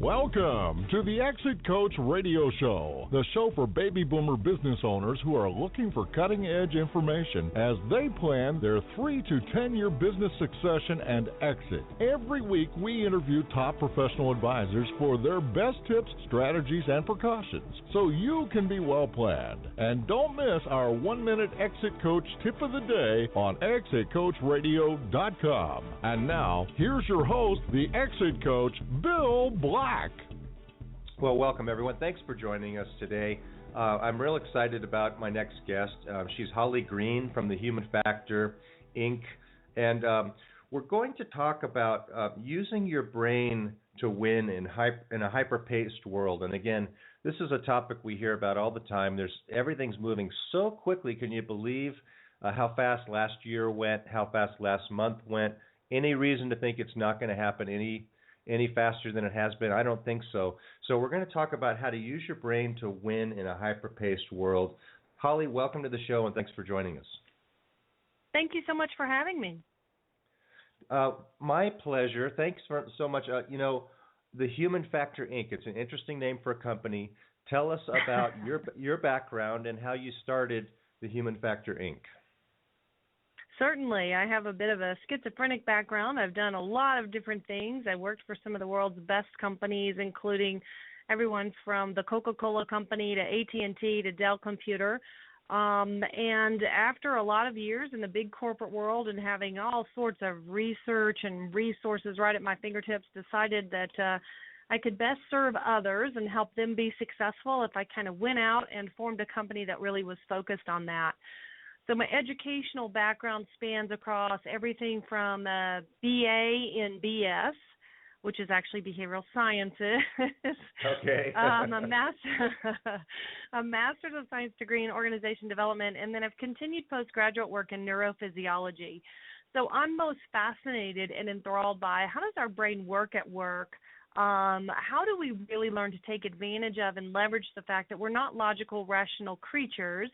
Welcome to the Exit Coach Radio Show, the show for baby boomer business owners who are looking for cutting-edge information as they plan their 3 to 10-year business succession and exit. Every week, we interview top professional advisors for their best tips, strategies, and precautions, so you can be well-planned. And don't miss our 1-minute Exit Coach tip of the day on ExitCoachRadio.com. And now, here's your host, the Exit Coach, Bill Black. Well, welcome, everyone. Thanks for joining us today. I'm real excited about my next guest. She's Holly Green from the Human Factor, Inc., and we're going to talk about using your brain to win in a hyper-paced world. And again, this is a topic we hear about all the time. Everything's moving so quickly. Can you believe how fast last year went, how fast last month went? Any reason to think it's not going to happen any faster than it has been? I don't think so. So we're going to talk about how to use your brain to win in a hyper-paced world. Holly, welcome to the show, and thanks for joining us. Thank you so much for having me. My pleasure. Thanks so much. The Human Factor, Inc., it's an interesting name for a company. Tell us about your background and how you started the Human Factor, Inc. Certainly. I have a bit of a schizophrenic background. I've done a lot of different things. I worked for some of the world's best companies, including everyone from the Coca-Cola Company to AT&T to Dell Computer. And after a lot of years in the big corporate world and having all sorts of research and resources right at my fingertips, decided that I could best serve others and help them be successful if I kind of went out and formed a company that really was focused on that. So my educational background spans across everything from a BA in BS, which is actually behavioral sciences. Okay. A master's of science degree in organization development, and then I've continued postgraduate work in neurophysiology. So I'm most fascinated and enthralled by how does our brain work at work? How do we really learn to take advantage of and leverage the fact that we're not logical, rational creatures?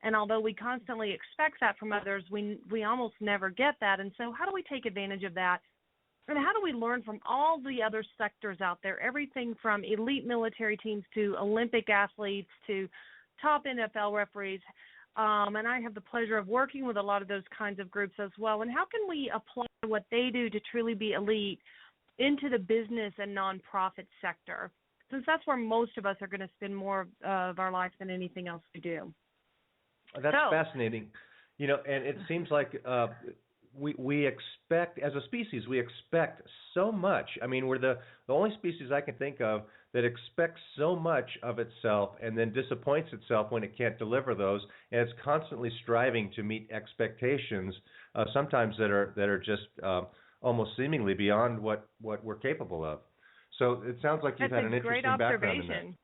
And although we constantly expect that from others, we almost never get that. And so how do we take advantage of that? And how do we learn from all the other sectors out there, everything from elite military teams to Olympic athletes to top NFL referees? And I have the pleasure of working with a lot of those kinds of groups as well. And how can we apply what they do to truly be elite into the business and nonprofit sector, since that's where most of us are going to spend more of our life than anything else we do. That's fascinating. And it seems like we expect, as a species, we expect so much. I mean, we're the only species I can think of that expects so much of itself and then disappoints itself when it can't deliver those, and it's constantly striving to meet expectations, sometimes that are just almost seemingly beyond what we're capable of. So it sounds like you've had an interesting background in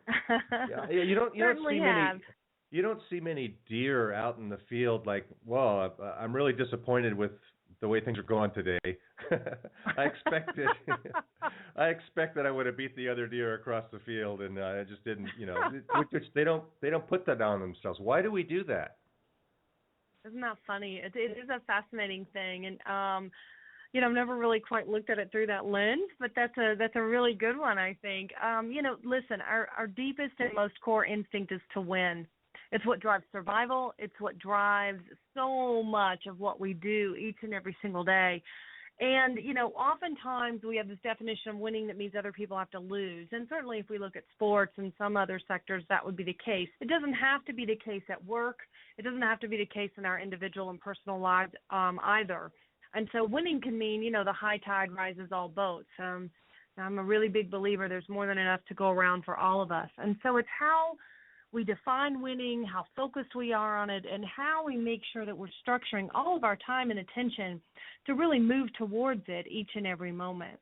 that. Yeah, you don't see many. You don't see many deer out in the field like, well, I'm really disappointed with the way things are going today. I expected that I would have beat the other deer across the field, and I just didn't. Which they don't put that on themselves. Why do we do that? Isn't that funny? It is a fascinating thing, and I've never really quite looked at it through that lens, but that's a really good one, I think. Listen, our deepest and most core instinct is to win. It's what drives survival. It's what drives so much of what we do each and every single day. And, oftentimes we have this definition of winning that means other people have to lose. And certainly if we look at sports and some other sectors, that would be the case. It doesn't have to be the case at work. It doesn't have to be the case in our individual and personal lives either. And so winning can mean, the high tide rises all boats. I'm a really big believer there's more than enough to go around for all of us. And so it's how we define winning, how focused we are on it, and how we make sure that we're structuring all of our time and attention to really move towards it each and every moment.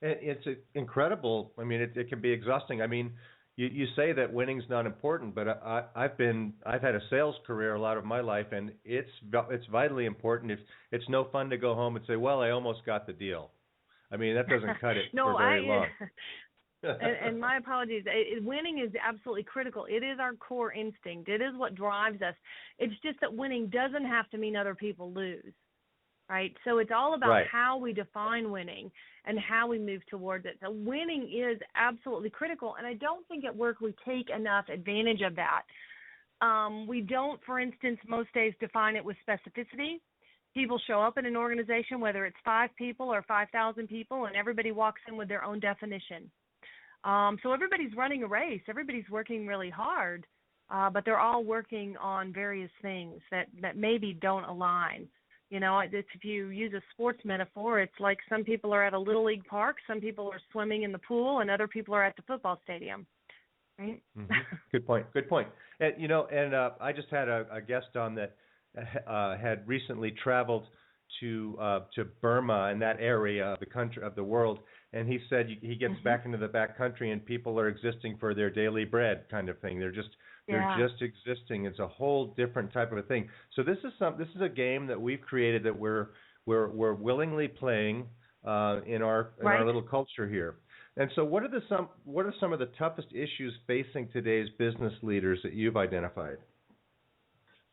It's incredible. I mean, it can be exhausting. I mean, you say that winning's not important, but I've had a sales career a lot of my life, and it's vitally important. It's no fun to go home and say, well, I almost got the deal. I mean, that doesn't cut it for very long. and my apologies. Winning is absolutely critical. It is our core instinct. It is what drives us. It's just that winning doesn't have to mean other people lose. right? So it's all about Right. how we define winning and how we move towards it. So winning is absolutely critical, and I don't think at work we take enough advantage of that. We don't, for instance, most days define it with specificity. People show up in an organization, whether it's 5 people or 5,000 people, and everybody walks in with their own definition. So everybody's running a race. Everybody's working really hard, but they're all working on various things that maybe don't align. You know, if you use a sports metaphor, it's like some people are at a Little League park, some people are swimming in the pool, and other people are at the football stadium. Right? Mm-hmm. Good point. And, you know, I just had a guest on that had recently traveled to Burma and that area of the country, of the world, and he said he gets back into the back country and people are existing for their daily bread kind of thing. They're just existing. It's a whole different type of a thing. So this is a game that we've created that we're willingly playing in our little culture here. And so what are some of the toughest issues facing today's business leaders that you've identified?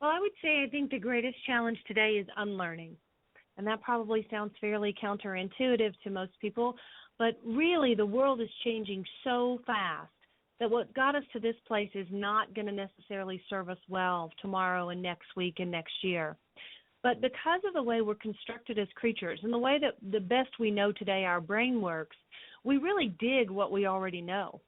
Well, I would say I think the greatest challenge today is unlearning. And that probably sounds fairly counterintuitive to most people, but really the world is changing so fast that what got us to this place is not going to necessarily serve us well tomorrow and next week and next year. But because of the way we're constructed as creatures and the way that the best we know today our brain works, we really dig what we already know.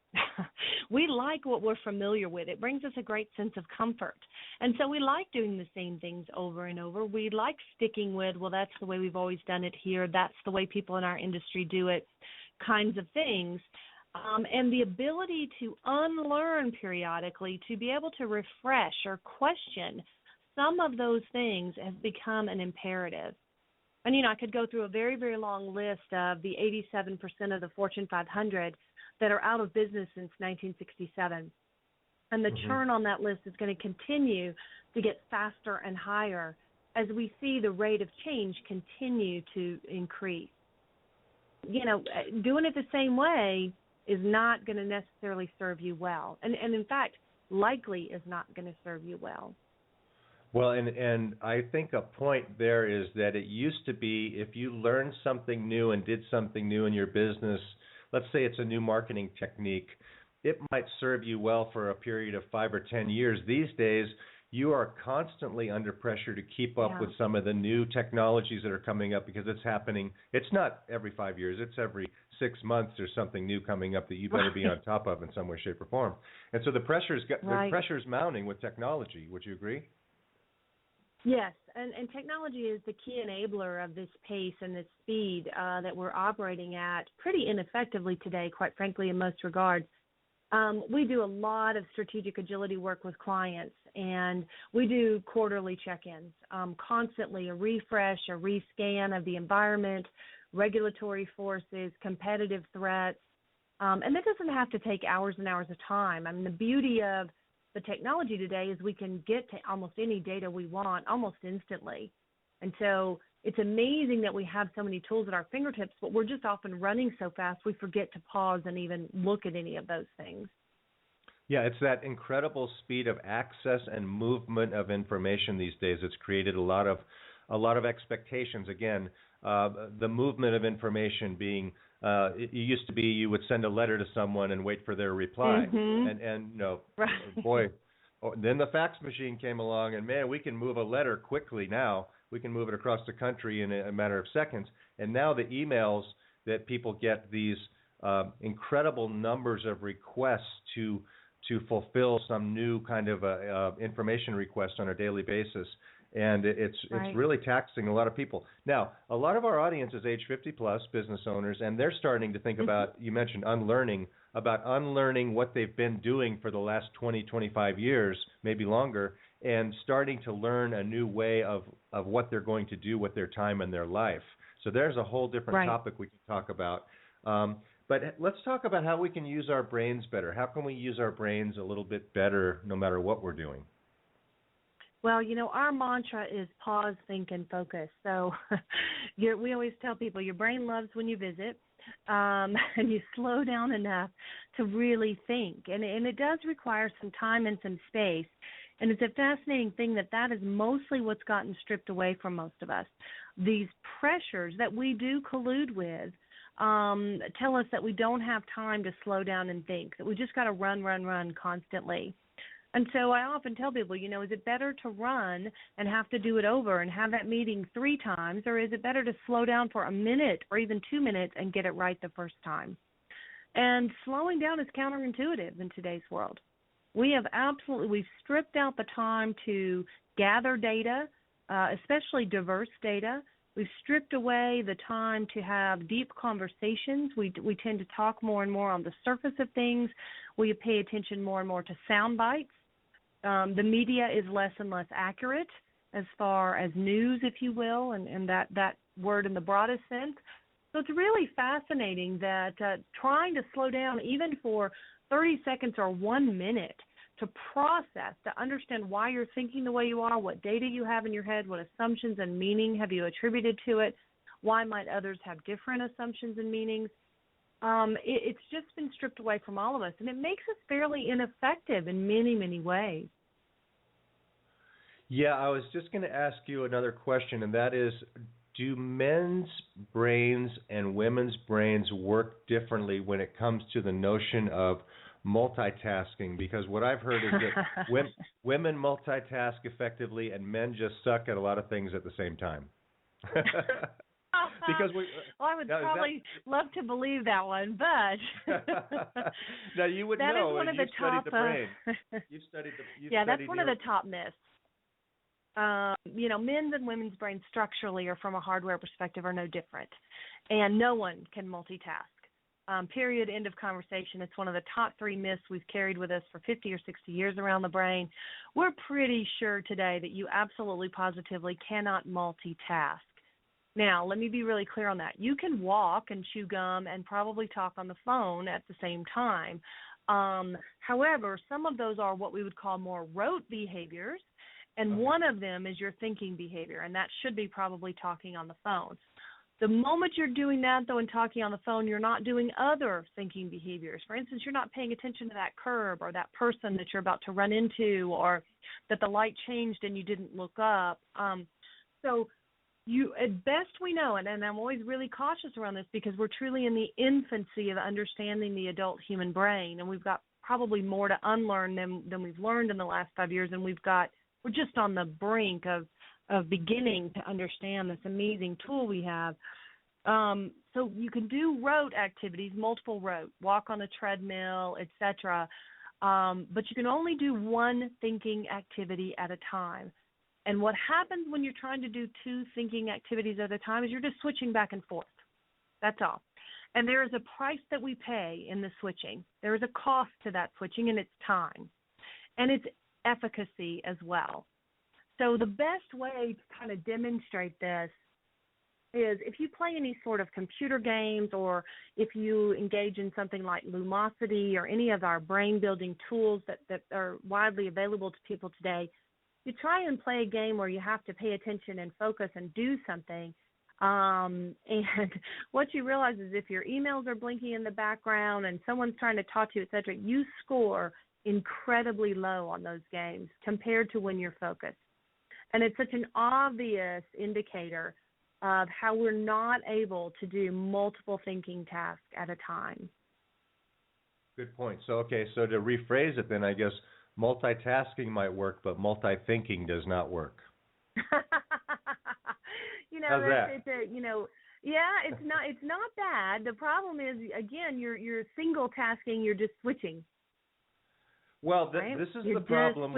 We like what we're familiar with. It brings us a great sense of comfort. And so we like doing the same things over and over. We like sticking with, well, that's the way we've always done it here. That's the way people in our industry do it, kinds of things. And the ability to unlearn periodically, to be able to refresh or question some of those things has become an imperative. And, you know, I could go through a very, very long list of the 87% of the Fortune 500 that are out of business since 1967. And the churn on that list is going to continue to get faster and higher as we see the rate of change continue to increase. You know, doing it the same way is not going to necessarily serve you well. And in fact, likely is not going to serve you well. Well, and I think a point there is that it used to be if you learned something new and did something new in your business, let's say it's a new marketing technique, it might serve you well for a period of 5 or 10 years. These days, you are constantly under pressure to keep up with some of the new technologies that are coming up because it's happening. It's not every 5 years. It's every 6 months there's something new coming up that you better be on top of in some way, shape, or form. And so the pressure's mounting with technology. Would you agree? Yes, and technology is the key enabler of this pace and this speed that we're operating at pretty ineffectively today, quite frankly, in most regards. We do a lot of strategic agility work with clients, and we do quarterly check-ins, constantly a refresh, a rescan of the environment, regulatory forces, competitive threats, and that doesn't have to take hours and hours of time. I mean, the beauty of the technology today is we can get to almost any data we want almost instantly. And so it's amazing that we have so many tools at our fingertips, but we're just often running so fast we forget to pause and even look at any of those things. Yeah, it's that incredible speed of access and movement of information these days. It's created a lot of expectations. Again, the movement of information being it used to be you would send a letter to someone and wait for their reply, and you know, boy, then the fax machine came along, and man, we can move a letter quickly now. We can move it across the country in a matter of seconds. And now the emails that people get, these incredible numbers of requests to fulfill some new kind of information request on a daily basis. And it's really taxing a lot of people. Now, a lot of our audience is age 50-plus business owners, and they're starting to think about, you mentioned unlearning what they've been doing for the last 20, 25 years, maybe longer, and starting to learn a new way of what they're going to do with their time and their life. So there's a whole different topic we can talk about. But let's talk about how we can use our brains better. How can we use our brains a little bit better no matter what we're doing? Well, you know, our mantra is pause, think, and focus. So we always tell people your brain loves when you visit, and you slow down enough to really think. And it does require some time and some space. And it's a fascinating thing that is mostly what's gotten stripped away from most of us. these pressures that we do collude with tell us that we don't have time to slow down and think, that we just got to run constantly. And so I often tell people, is it better to run and have to do it over and have that meeting 3 times, or is it better to slow down for a minute or even 2 minutes and get it right the first time? And slowing down is counterintuitive in today's world. We've stripped out the time to gather data, especially diverse data. We've stripped away the time to have deep conversations. We tend to talk more and more on the surface of things. We pay attention more and more to sound bites. The media is less and less accurate as far as news, if you will, and that word in the broadest sense. So it's really fascinating that trying to slow down even for 30 seconds or 1 minute to process, to understand why you're thinking the way you are, what data you have in your head, what assumptions and meaning have you attributed to it, why might others have different assumptions and meanings. It's just been stripped away from all of us, and it makes us fairly ineffective in many, many ways. Yeah, I was just going to ask you another question, and that is, do men's brains and women's brains work differently when it comes to the notion of multitasking? Because what I've heard is that women multitask effectively and men just suck at a lot of things at the same time. Because I would probably love to believe that one, but now you would that know. Is one of you the studied top, the brain. You've studied the. That's one of the top myths. Men's and women's brains structurally or from a hardware perspective are no different, and no one can multitask. Period, end of conversation. It's one of the top 3 myths we've carried with us for 50 or 60 years around the brain. We're pretty sure today that you absolutely positively cannot multitask. Now, let me be really clear on that. You can walk and chew gum and probably talk on the phone at the same time. However, some of those are what we would call more rote behaviors, and one of them is your thinking behavior, and that should be probably talking on the phone. The moment you're doing that, though, and talking on the phone, you're not doing other thinking behaviors. For instance, you're not paying attention to that curb or that person that you're about to run into, or that the light changed and you didn't look up. So you, at best we know, and I'm always really cautious around this because we're truly in the infancy of understanding the adult human brain, and we've got probably more to unlearn than we've learned in the last 5 years, and we're just on the brink of beginning to understand this amazing tool we have. So you can do rote activities, multiple rote, walk on a treadmill, etc. But you can only do one thinking activity at a time. And what happens when you're trying to do 2 thinking activities at a time is you're just switching back and forth. That's all. And there is a price that we pay in the switching. There is a cost to that switching, and it's time. And it's efficacy as well. So the best way to kind of demonstrate this is if you play any sort of computer games, or if you engage in something like Lumosity or any of our brain-building tools that are widely available to people today, you try and play a game where you have to pay attention and focus and do something. And what you realize is if your emails are blinking in the background and someone's trying to talk to you, et cetera, you score incredibly low on those games compared to when you're focused. And it's such an obvious indicator of how we're not able to do multiple thinking tasks at a time. Good point. So to rephrase it then, I guess multitasking might work, but multi-thinking does not work. How's that? It's not bad. The problem is, again, you're single tasking, you're just switching. Well, right? This is the problem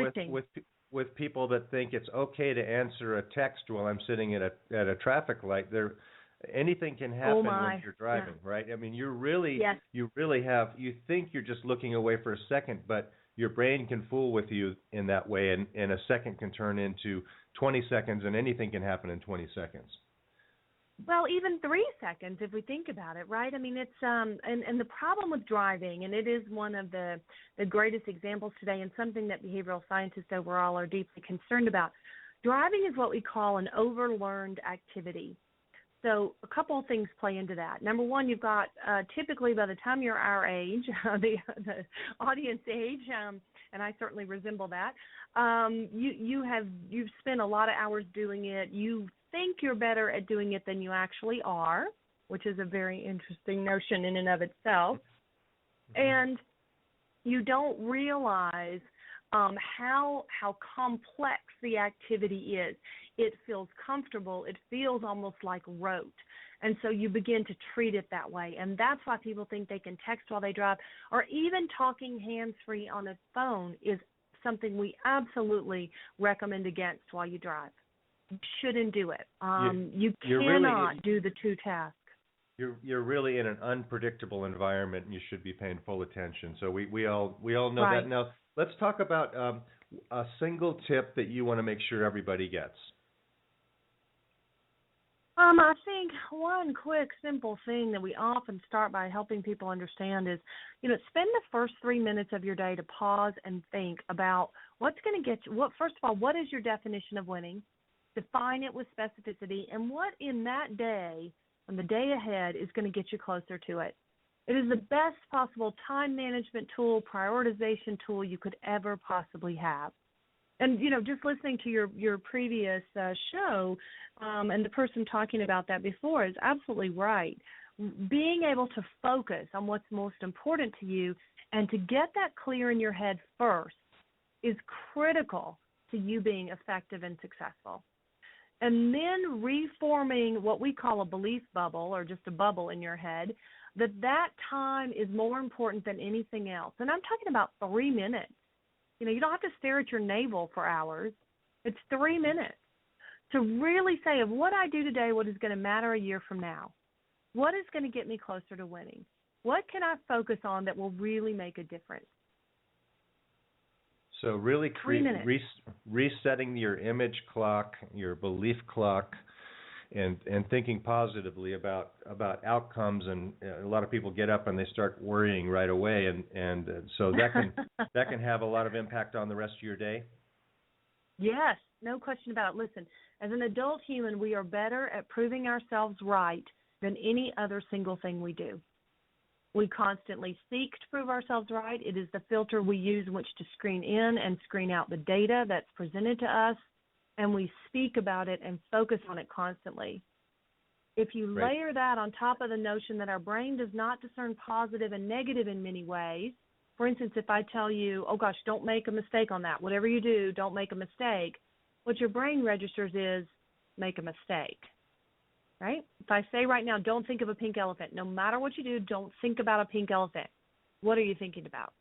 with people that think it's okay to answer a text while I'm sitting at a traffic light. Anything can happen when you're driving, right? I mean, you think you're just looking away for a second, but your brain can fool with you in that way, and a second can turn into 20 seconds, and anything can happen in 20 seconds. Well, even 3 seconds, if we think about it, right? I mean, it's and the problem with driving, and it is one of the greatest examples today, and something that behavioral scientists overall are deeply concerned about. Driving is what we call an overlearned activity. So a couple of things play into that. Number one, you've got typically by the time you're our age, the audience age, and I certainly resemble that. You've spent a lot of hours doing it. You think you're better at doing it than you actually are, which is a very interesting notion in and of itself. And you don't realize how complex the activity is. It feels comfortable. It feels almost like rote. And so you begin to treat it that way. And that's why people think they can text while they drive, or even talking hands-free on a phone is something we absolutely recommend against while you drive. You shouldn't do it. You cannot do the two tasks. You're really in an unpredictable environment, and you should be paying full attention. So we all know that. Now, let's talk about a single tip that you want to make sure everybody gets. I think one quick, simple thing that we often start by helping people understand is, spend the first 3 minutes of your day to pause and think about what's going to get you. First of all, what is your definition of winning? Define it with specificity, and what in that day, and the day ahead, is going to get you closer to it. It is the best possible time management tool, prioritization tool you could ever possibly have. And, just listening to your previous show and the person talking about that before is absolutely right. Being able to focus on what's most important to you and to get that clear in your head first is critical to you being effective and successful. And then reforming what we call a belief bubble, or just a bubble in your head, that time is more important than anything else. And I'm talking about 3 minutes. You don't have to stare at your navel for hours. It's 3 minutes to really say, of what I do today, what is going to matter a year from now? What is going to get me closer to winning? What can I focus on that will really make a difference? So really resetting your image clock, your belief clock, and thinking positively about outcomes. And a lot of people get up and they start worrying right away, and so that can have a lot of impact on the rest of your day. Yes, no question about it. Listen, as an adult human, we are better at proving ourselves right than any other single thing we do. We constantly seek to prove ourselves right. It is the filter we use in which to screen in and screen out the data that's presented to us, and we speak about it and focus on it constantly. If you layer that on top of the notion that our brain does not discern positive and negative in many ways, for instance, if I tell you, oh gosh, don't make a mistake on that, whatever you do, don't make a mistake, what your brain registers is make a mistake. Right? If I say right now, don't think of a pink elephant, no matter what you do, don't think about a pink elephant. What are you thinking about?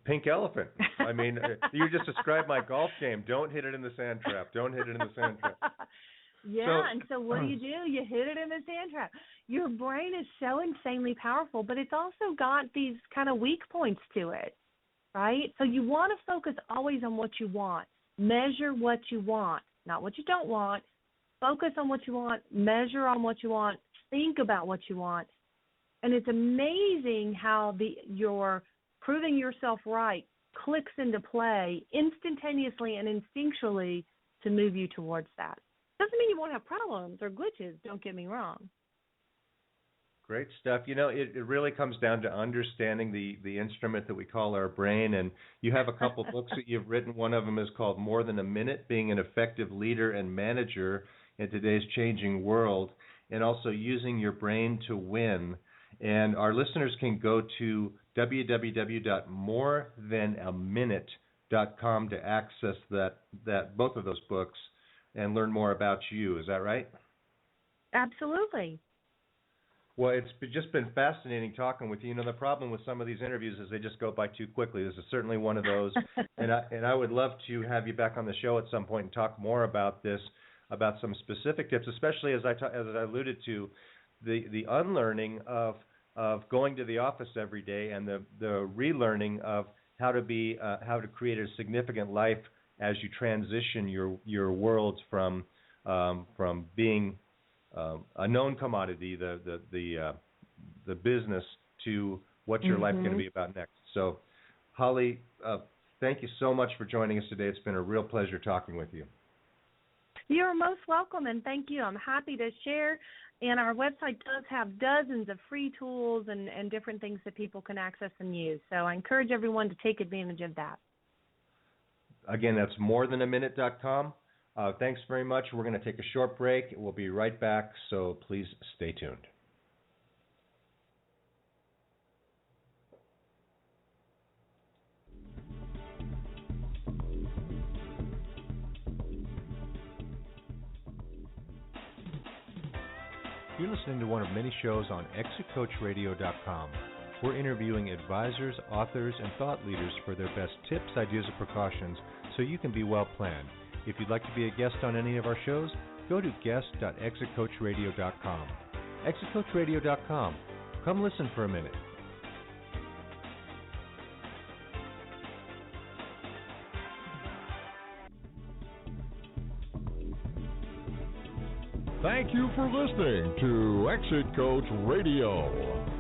Pink elephant. I mean, you just described my golf game. Don't hit it in the sand trap. Don't hit it in the sand trap. And so what do? You hit it in the sand trap. Your brain is so insanely powerful, but it's also got these kind of weak points to it, right? So you want to focus always on what you want. Measure what you want, not what you don't want. Focus on what you want, measure on what you want, think about what you want. And it's amazing how your proving yourself right clicks into play instantaneously and instinctually to move you towards that. Doesn't mean you won't have problems or glitches, don't get me wrong. Great stuff. It really comes down to understanding the instrument that we call our brain. And you have a couple books that you've written. One of them is called More Than a Minute, Being an Effective Leader and Manager in Today's Changing World, and also Using Your Brain to Win. And our listeners can go to www.morethanAminute.com to access that both of those books and learn more about you. Is that right? Absolutely. Well, it's just been fascinating talking with you. The problem with some of these interviews is they just go by too quickly. This is certainly one of those. and I would love to have you back on the show at some point and talk more about this, about some specific tips, especially as I alluded to, the unlearning of going to the office every day and the relearning of how to create a significant life as you transition your worlds from being a known commodity, the business, to what your life's going to be about next. So, Holly, thank you so much for joining us today. It's been a real pleasure talking with you. You're most welcome, and thank you. I'm happy to share. And our website does have dozens of free tools and different things that people can access and use. So I encourage everyone to take advantage of that. Again, that's morethanAminute.com. Thanks very much. We're going to take a short break. We'll be right back, so please stay tuned. You're listening to one of many shows on ExitCoachRadio.com. We're interviewing advisors, authors, and thought leaders for their best tips, ideas, and precautions so you can be well planned. If you'd like to be a guest on any of our shows, go to guest.exitcoachradio.com. ExitCoachRadio.com. Come listen for a minute. Thank you for listening to Exit Coach Radio.